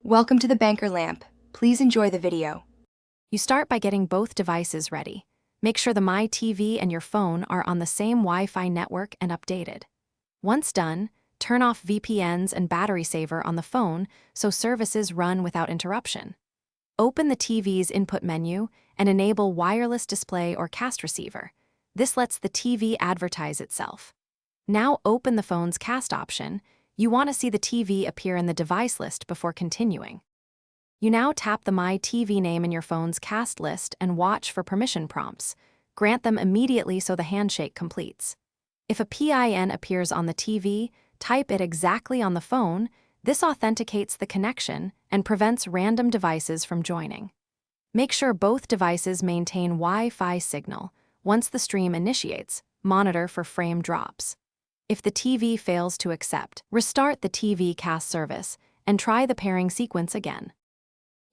Welcome to the Banker Lamp. Please enjoy the video. You start by getting both devices ready. Make sure the My TV and your phone are on the same Wi-Fi network and updated. Once done, turn off VPNs and battery saver on the phone so services run without interruption. Open the TV's input menu and enable wireless display or cast receiver. This lets the TV advertise itself. Now open the phone's cast option. You want to see the TV appear in the device list before continuing. You now tap the My TV name in your phone's cast list and watch for permission prompts. Grant them immediately so the handshake completes. If a PIN appears on the TV, type it exactly on the phone. This authenticates the connection and prevents random devices from joining. Make sure both devices maintain Wi-Fi signal. Once the stream initiates, monitor for frame drops. If the TV fails to accept, restart the TV cast service and try the pairing sequence again.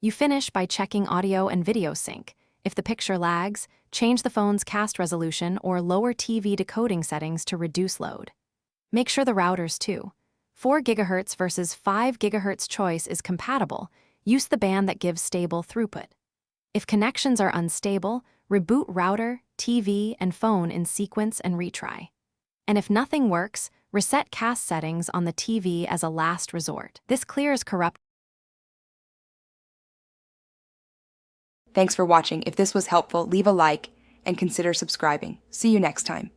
You finish by checking audio and video sync. If the picture lags, change the phone's cast resolution or lower TV decoding settings to reduce load. Make sure the routers too. 4 GHz versus 5 GHz choice is compatible. Use the band that gives stable throughput. If connections are unstable, reboot router, TV, and phone in sequence and retry. And if nothing works, reset cast settings on the TV as a last resort. This clears corrupt. Thanks for watching. If this was helpful, leave a like and consider subscribing. See you next time.